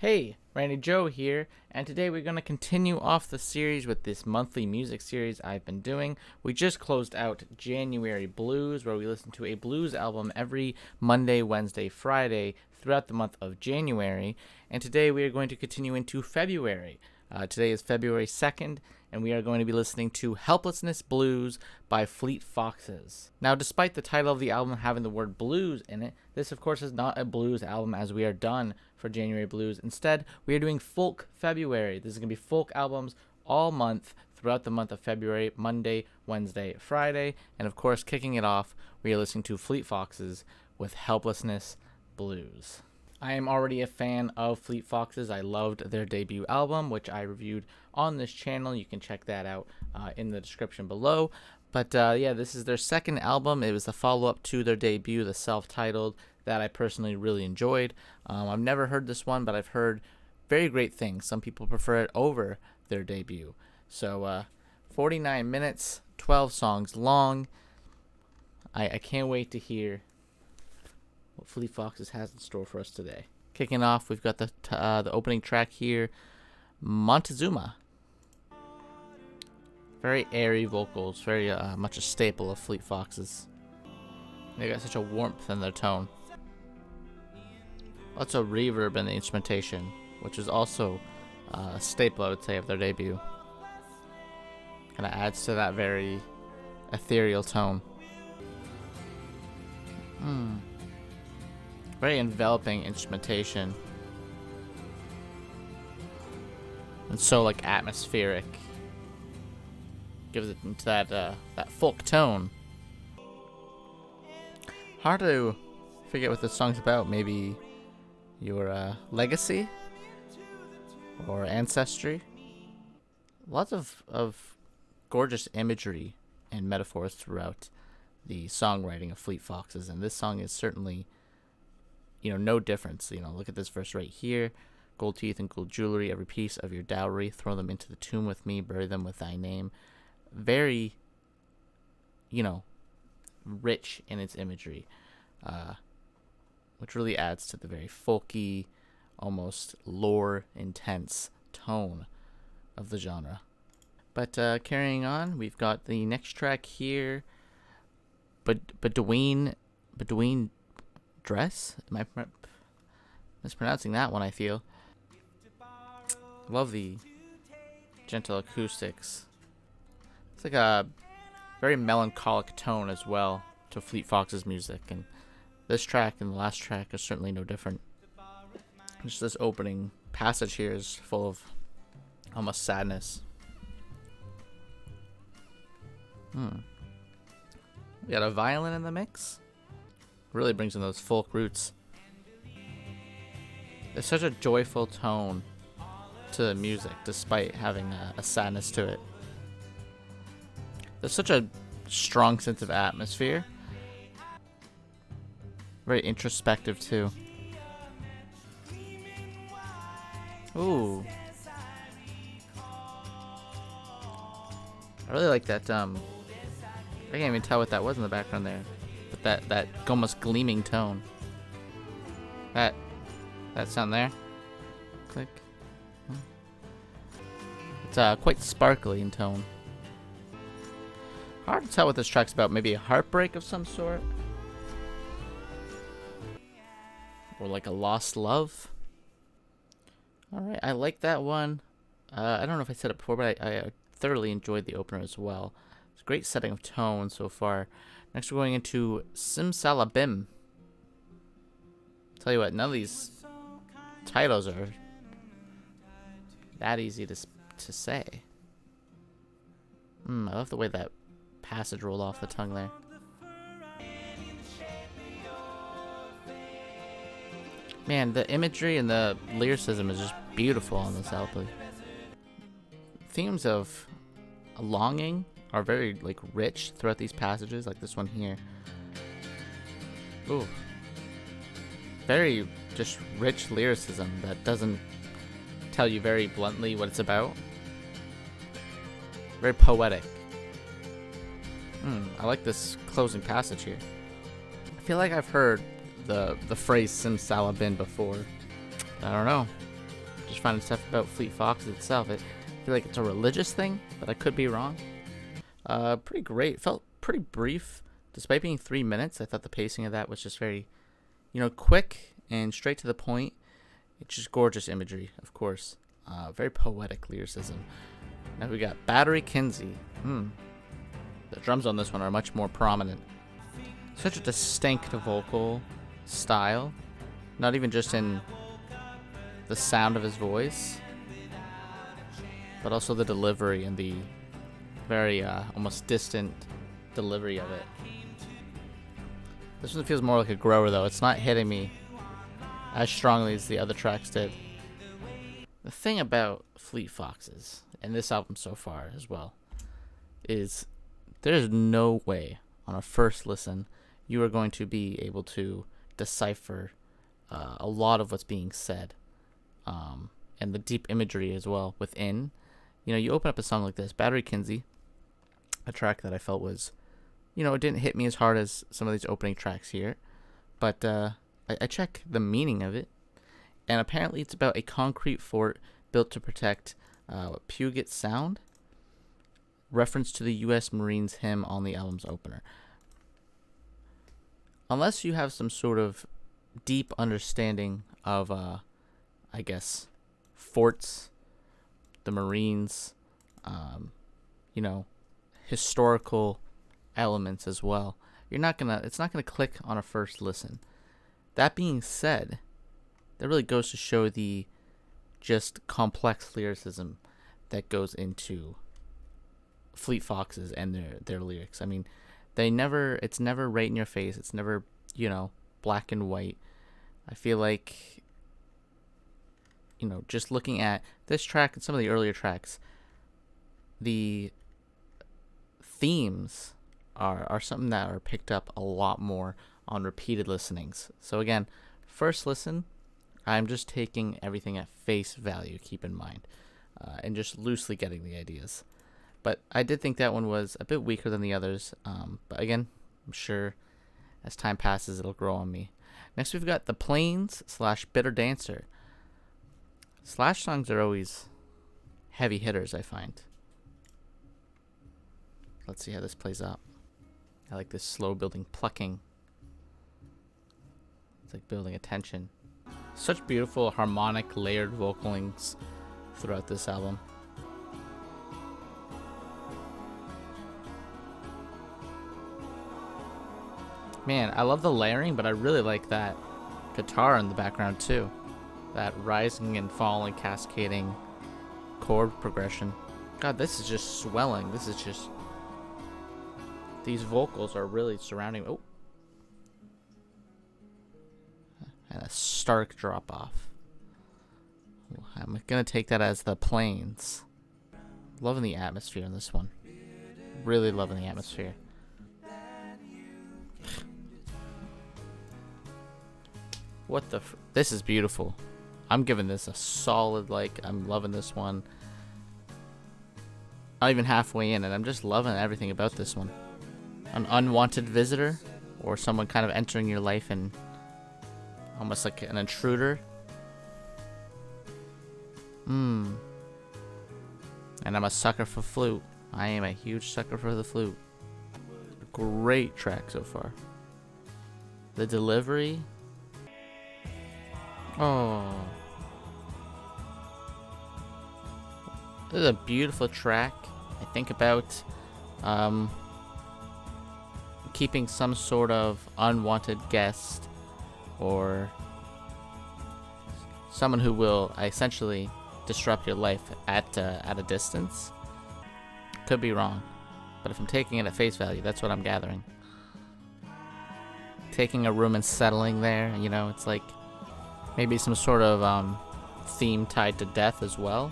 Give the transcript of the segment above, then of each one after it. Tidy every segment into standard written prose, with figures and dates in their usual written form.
Hey, Randy Joe here, and today we're going to continue off the series with this monthly music series I've been doing. We just closed out January Blues, where we listen to a blues album every Monday, Wednesday, Friday throughout the month of January, and today we are going to continue into February. Today is February 2nd, and we are going to be listening to Helplessness Blues by Fleet Foxes. Now, despite the title of the album having the word blues in it, this of course is not a blues album, as we are done for January Blues. Instead, we are doing Folk February. This is going to be folk albums all month throughout the month of February, Monday, Wednesday, Friday, and of course, kicking it off, we are listening to Fleet Foxes with Helplessness Blues. I am already a fan of Fleet Foxes. I loved their debut album, which I reviewed on this channel. You can check that out in the description below. But yeah, this is their second album. It was the follow-up to their debut, the self-titled, that I personally really enjoyed. I've never heard this one, but I've heard very great things. Some people prefer it over their debut. So 49 minutes, 12 songs long. I can't wait to hear what Fleet Foxes has in store for us today. Kicking off, we've got the opening track here, Montezuma. Very airy vocals, very much a staple of Fleet Foxes. They got such a warmth in their tone. Lots of reverb in the instrumentation, which is also a staple, I would say, of their debut. Kind of adds to that very ethereal tone. Very enveloping instrumentation. And so like atmospheric. Gives it into that folk tone. Hard to figure out what this song's about. Maybe your legacy or ancestry. Lots of gorgeous imagery and metaphors throughout the songwriting of Fleet Foxes, and this song is certainly, no difference. Look at this verse right here. Gold teeth and gold jewelry, every piece of your dowry, throw them into the tomb with me, bury them with thy name. Very, rich in its imagery, which really adds to the very folky, almost lore intense tone of the genre. But carrying on, we've got the next track here, Bedouin Dress. Am I mispronouncing that one, I feel. Love the gentle acoustics. It's like a very melancholic tone as well to Fleet Foxes music, and this track and the last track are certainly no different. Just this opening passage here is full of almost sadness. We got a violin in the mix. Really brings in those folk roots. There's such a joyful tone to the music, despite having a sadness to it. There's such a strong sense of atmosphere. Very introspective too. Ooh. I really like that. I can't even tell what that was in the background there, but that almost gleaming tone. That sound there. Click. It's quite sparkly in tone. Hard to tell what this track's about. Maybe a heartbreak of some sort, or like a lost love. All right, I like that one. I don't know if I said it before, but I thoroughly enjoyed the opener as well. It's a great setting of tone so far. Next, we're going into Simsalabim. Tell you what, none of these titles are that easy to say. I love the way that passage rolled off the tongue there. Man, the imagery and the lyricism is just beautiful on this album. Themes of longing are very rich throughout these passages, like this one here. Ooh. Very just rich lyricism that doesn't tell you very bluntly what it's about. Very poetic. I like this closing passage here. I feel like I've heard the phrase simsalabim before. I don't know. just finding stuff about Fleet Foxes itself. I feel like it's a religious thing, but I could be wrong. Pretty great. Felt pretty brief. Despite being 3 minutes, I thought the pacing of that was just very, quick and straight to the point. It's just gorgeous imagery, of course. Very poetic lyricism. Now we got Battery Kinsey. The drums on this one are much more prominent. Such a distinct vocal style. Not even just in the sound of his voice, but also the delivery and the very almost distant delivery of it. This one feels more like a grower, though. It's not hitting me as strongly as the other tracks did. The thing about Fleet Foxes, and this album so far as well, is there's no way on a first listen you are going to be able to decipher a lot of what's being said, and the deep imagery as well within. You open up a song like this, Battery Kinsey, a track that I felt was, it didn't hit me as hard as some of these opening tracks here, but I check the meaning of it, and apparently it's about a concrete fort built to protect Puget Sound, reference to the U.S. Marines hymn on the album's opener. Unless you have some sort of deep understanding of, I guess, forts, the Marines, historical elements as well, it's not gonna click on a first listen. That being said, that really goes to show the just complex lyricism that goes into Fleet Foxes and their lyrics. I mean, it's never right in your face. It's never, black and white. I feel like, just looking at this track and some of the earlier tracks, the themes are something that are picked up a lot more on repeated listenings. So again, first listen, I'm just taking everything at face value, keep in mind, and just loosely getting the ideas. But I did think that one was a bit weaker than the others. But again, I'm sure as time passes, it'll grow on me. Next, we've got The Plains / Bitter Dancer. Slash songs are always heavy hitters, I find. Let's see how this plays out. I like this slow building plucking. It's like building a tension. Such beautiful harmonic layered vocalings throughout this album. Man, I love the layering, but I really like that guitar in the background too. That rising and falling, cascading chord progression. God, this is just swelling. This is just... These vocals are really surrounding... Oh. And a stark drop off. I'm going to take that as The Plains. Loving the atmosphere in this one. Really loving the atmosphere. What the... This is beautiful. I'm giving this a solid, I'm loving this one. Not even halfway in, and I'm just loving everything about this one. An unwanted visitor, or someone kind of entering your life and almost like an intruder. And I'm a sucker for flute. I am a huge sucker for the flute. Great track so far. The delivery... Oh. This is a beautiful track. I think about keeping some sort of unwanted guest or someone who will essentially disrupt your life at a distance. Could be wrong, but if I'm taking it at face value, that's what I'm gathering. Taking a room and settling there, it's like maybe some sort of theme tied to death as well.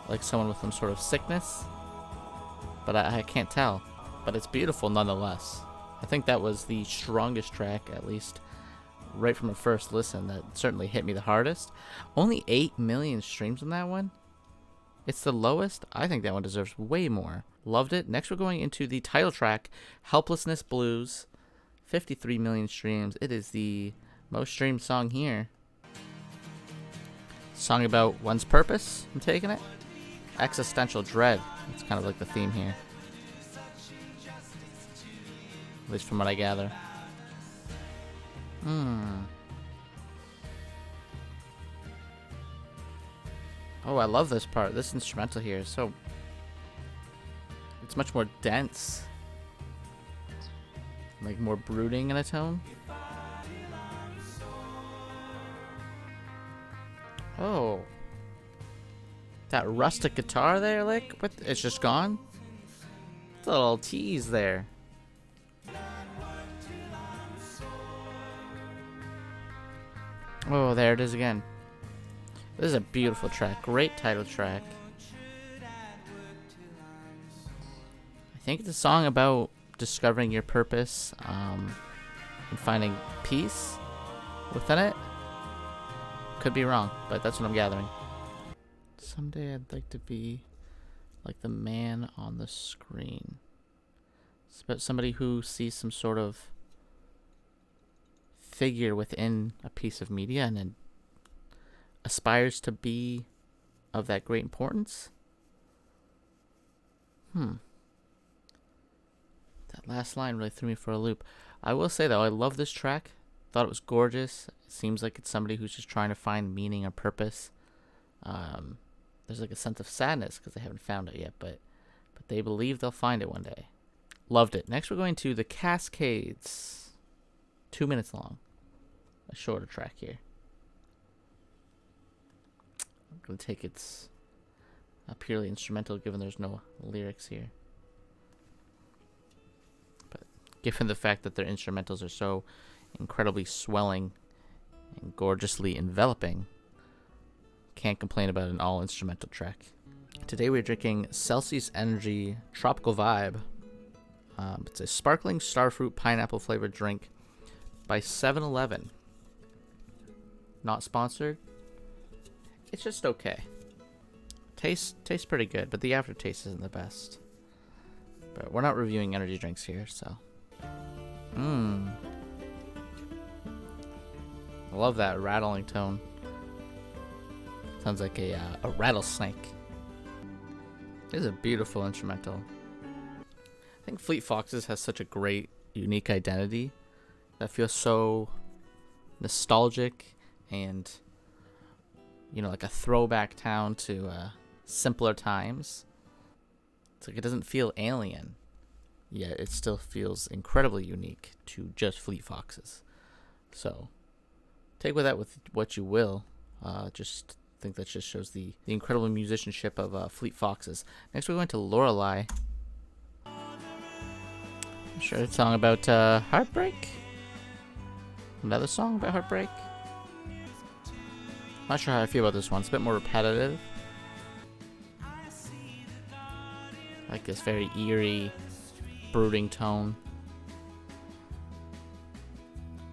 Like someone with some sort of sickness. But I can't tell. But it's beautiful nonetheless. I think that was the strongest track, at least right from a first listen, that certainly hit me the hardest. Only 8 million streams on that one. It's the lowest. I think that one deserves way more. Loved it. Next we're going into the title track, Helplessness Blues. 53 million streams. It is the most streamed song here. Song about one's purpose, I'm taking it. Existential dread. It's kind of like the theme here. At least from what I gather. Oh, I love this part. This instrumental here is so... It's much more dense. Like more brooding in a tone. Oh. That rustic guitar there, like, what? It's just gone? It's a little tease there. Oh, there it is again. This is a beautiful track. Great title track. I think it's a song about discovering your purpose and finding peace within it. Could be wrong, but that's what I'm gathering. Someday I'd like to be like the man on the screen. It's about somebody who sees some sort of figure within a piece of media and then aspires to be of that great importance. That last line really threw me for a loop. I will say though, I love this track. Thought it was gorgeous. It seems like it's somebody who's just trying to find meaning or purpose. There's like a sense of sadness because they haven't found it yet, but they believe they'll find it one day. Loved it. Next we're going to The Cascades. 2 minutes long. A shorter track here. I'm going to take its purely instrumental given there's no lyrics here. But given the fact that their instrumentals are so incredibly swelling and gorgeously enveloping, can't complain about an all-instrumental track. Today we're drinking Celsius Energy Tropical Vibe. It's a sparkling starfruit pineapple flavored drink by 7-Eleven. Not sponsored. It's just okay. Tastes pretty good, but the aftertaste isn't the best. But we're not reviewing energy drinks here, so. I love that rattling tone. Sounds like a rattlesnake. This is a beautiful instrumental. I think Fleet Foxes has such a great, unique identity that feels so nostalgic and, you know, like a throwback town to simpler times. It's like it doesn't feel alien, yet it still feels incredibly unique to just Fleet Foxes. So, take with that with what you will. Just think that just shows the incredible musicianship of Fleet Foxes. Next we're going to Lorelei. I'm sure it's a song about heartbreak. Another song about heartbreak. Not sure how I feel about this one. It's a bit more repetitive. Like this very eerie, brooding tone.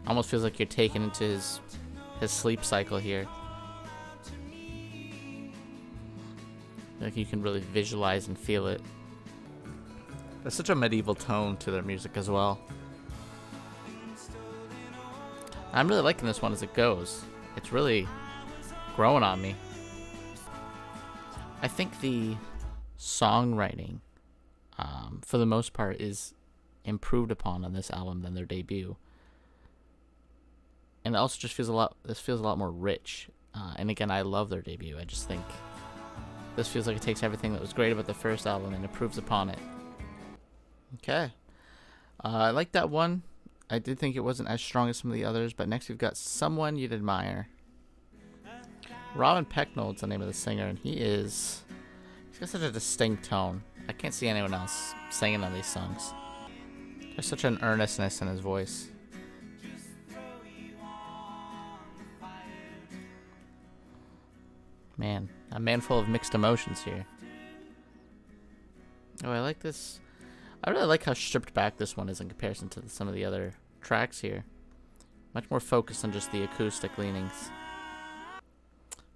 Almost feels like you're taken into his sleep cycle here. Like you can really visualize and feel it. There's such a medieval tone to their music as well. I'm really liking this one as it goes. It's really growing on me. I think the songwriting, for the most part, is improved upon on this album than their debut. And it also just feels this feels a lot more rich. And again, I love their debut. I just think this feels like it takes everything that was great about the first album and improves upon it. Okay. I like that one. I did think it wasn't as strong as some of the others, but next we've got Someone You'd Admire. Robin Pecknold's the name of the singer, and he's got such a distinct tone. I can't see anyone else singing on these songs. There's such an earnestness in his voice. Man, a man full of mixed emotions here. Oh, I like this. I really like how stripped back this one is in comparison to some of the other tracks here. Much more focused on just the acoustic leanings.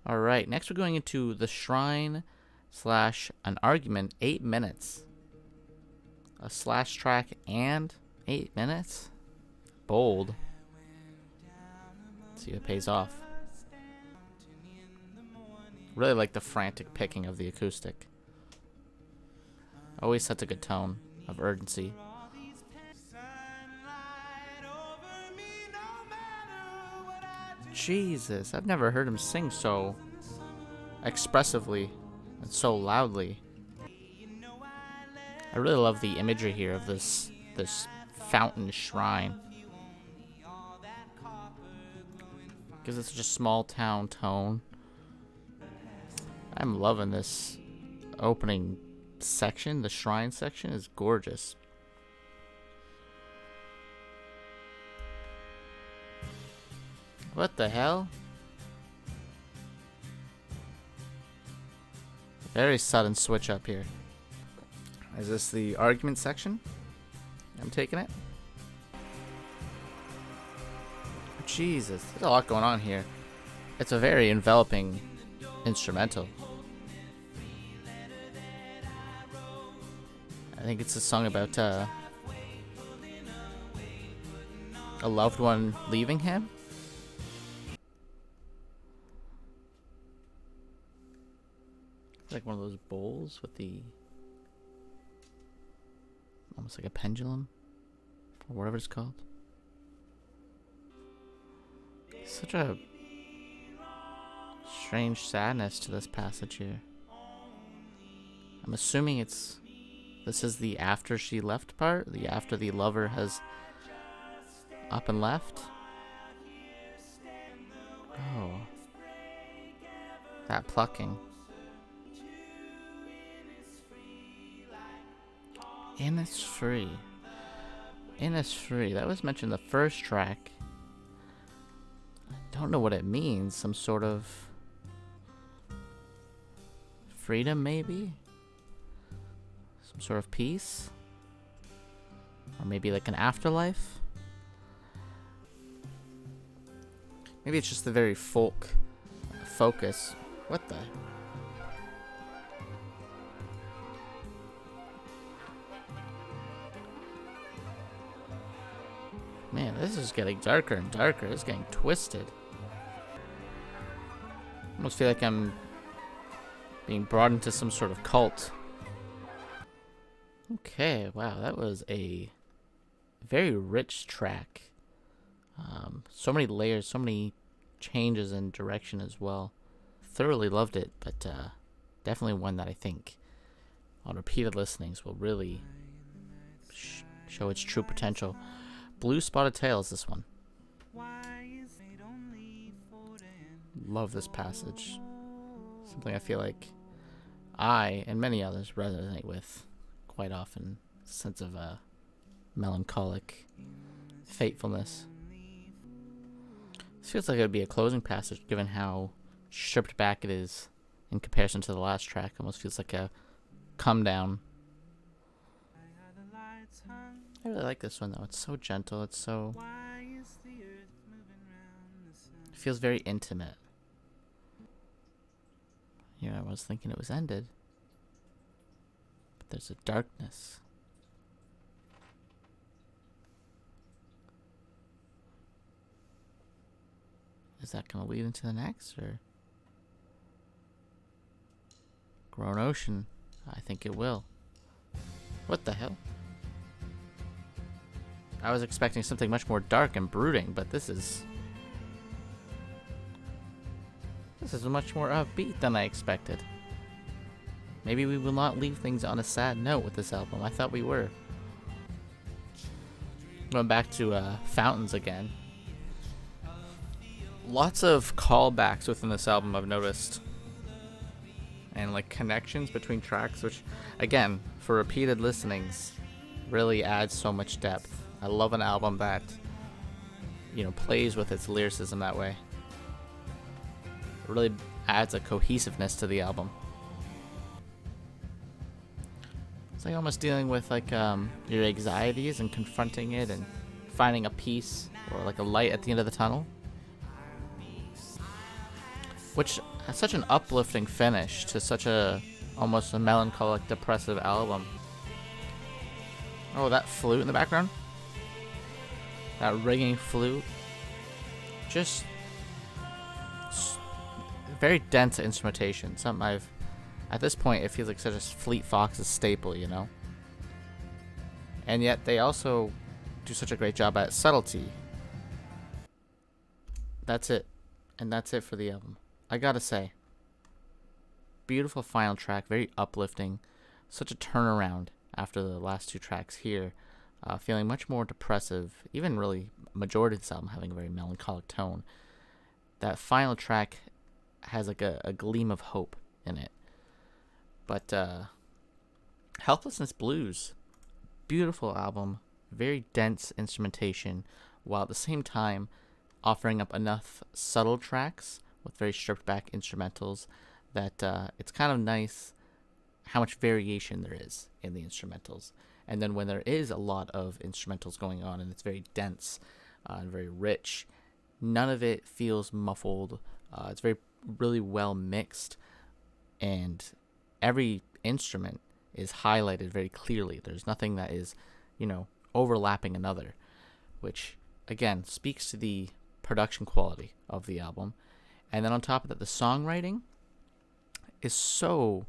Alright, next we're going into The Shrine / An Argument, 8 minutes. A slash track and 8 minutes? Bold. Let's see if it pays off. Really like the frantic picking of the acoustic. Always sets a good tone of urgency. Jesus, I've never heard him sing so expressively and so loudly. I really love the imagery here of this fountain shrine. Gives it such a small town tone. I'm loving this opening section. The shrine section is gorgeous. What the hell? Very sudden switch up here. Is this the argument section? I'm taking it. Jesus, there's a lot going on here. It's a very enveloping instrumental. I think it's a song about a loved one leaving him. It's like one of those bowls with the almost like a pendulum or whatever it's called. Such a strange sadness to this passage here. I'm assuming this is the after she left part, the after the lover has up and left. Oh, that plucking. Innisfree. Innisfree. That was mentioned in the first track. I don't know what it means. Some sort of freedom, maybe? Some sort of peace? Or maybe like an afterlife? Maybe it's just the very folk focus. What the? Man, this is getting darker and darker. It's getting twisted. I almost feel like I'm being brought into some sort of cult. Okay, wow, that was a very rich track. So many layers, so many changes in direction as well. Thoroughly loved it, but definitely one that I think on repeated listenings will really show its true potential. Blue Spotted Tail is this one. Love this passage. Something I feel like I and many others resonate with quite often. Sense of melancholic fatefulness. This feels like it would be a closing passage given how stripped back it is in comparison to the last track. Almost feels like a come down. I really like this one though. It's so gentle. It's so... It feels very intimate. Here I was thinking it was ended. But there's a darkness. Is that going to lead into the next, or? Grown Ocean. I think it will. What the hell? I was expecting something much more dark and brooding, but this is much more upbeat than I expected. Maybe we will not leave things on a sad note with this album. I thought we were. Going back to Fountains again. Lots of callbacks within this album I've noticed. And like connections between tracks, which again, for repeated listenings, really adds so much depth. I love an album that, plays with its lyricism that way. It really adds a cohesiveness to the album. It's like almost dealing with like your anxieties and confronting it and finding a peace or like a light at the end of the tunnel. Which has such an uplifting finish to such almost a melancholic, depressive album. Oh, that flute in the background? That ringing flute. Just very dense instrumentation. Something I've, at this point, it feels like such a Fleet Foxes staple, you know? And yet they also do such a great job at subtlety. That's it. And that's it for the album. I gotta say, beautiful final track, very uplifting. Such a turnaround after the last two tracks here. Feeling much more depressive, even really majority of this album having a very melancholic tone. That final track has like a gleam of hope in it. But Helplessness Blues, beautiful album, very dense instrumentation, while at the same time offering up enough subtle tracks with very stripped back instrumentals that it's kind of nice how much variation there is in the instrumentals. And then when there is a lot of instrumentals going on and it's very dense and very rich, none of it feels muffled. It's very really well mixed, and every instrument is highlighted very clearly. There's nothing that is, overlapping another, which again speaks to the production quality of the album. And then on top of that, the songwriting is so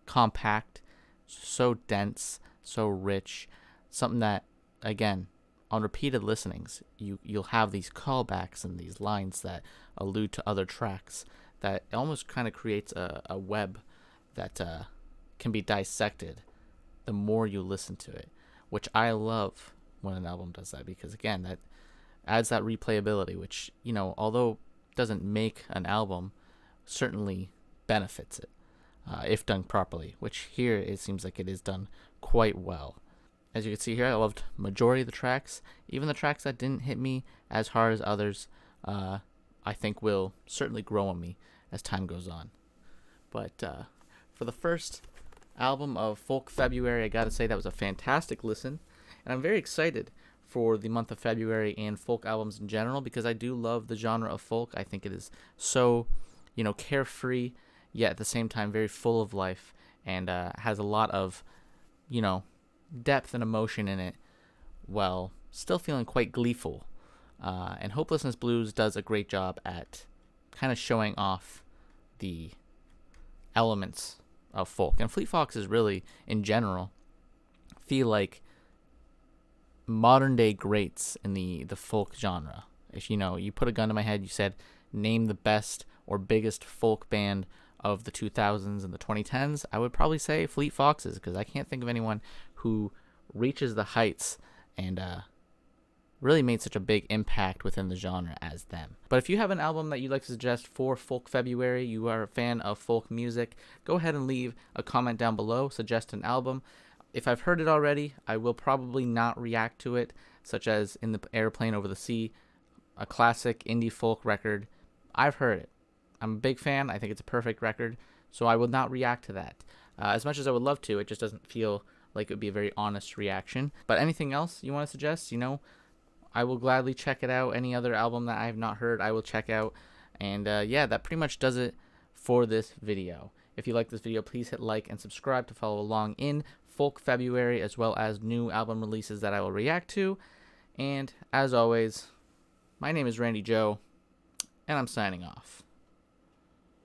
compact, so dense, so rich, something that, again, on repeated listenings, you'll have these callbacks and these lines that allude to other tracks that almost kind of creates a web that can be dissected the more you listen to it, which I love when an album does that, because again, that adds that replayability, which, although doesn't make an album, certainly benefits it if done properly, which here it seems like it is done quite well. As you can see here, I loved majority of the tracks. Even the tracks that didn't hit me as hard as others, I think will certainly grow on me as time goes on. But for the first album of Folk February, I gotta say that was a fantastic listen, and I'm very excited for the month of February and folk albums in general, because I do love the genre of folk. I think it is so, carefree, yet at the same time very full of life, and has a lot of, depth and emotion in it, while still feeling quite gleeful. And Helplessness Blues does a great job at kind of showing off the elements of folk. And Fleet Foxes really, in general, feel like modern day greats in the folk genre. If you put a gun to my head, you said name the best or biggest folk band of the 2000s and the 2010s, I would probably say Fleet Foxes, because I can't think of anyone who reaches the heights and really made such a big impact within the genre as them. But if you have an album that you'd like to suggest for Folk February, you are a fan of folk music, go ahead and leave a comment down below, suggest an album. If I've heard it already, I will probably not react to it, such as In the Airplane Over the Sea, a classic indie folk record. I've heard it. I'm a big fan. I think it's a perfect record, so I will not react to that. As much as I would love to, it just doesn't feel like it would be a very honest reaction. But anything else you want to suggest, I will gladly check it out. Any other album that I have not heard, I will check out. And that pretty much does it for this video. If you like this video, please hit like and subscribe to follow along in Folk February, as well as new album releases that I will react to. And as always, my name is Randy Joe, and I'm signing off.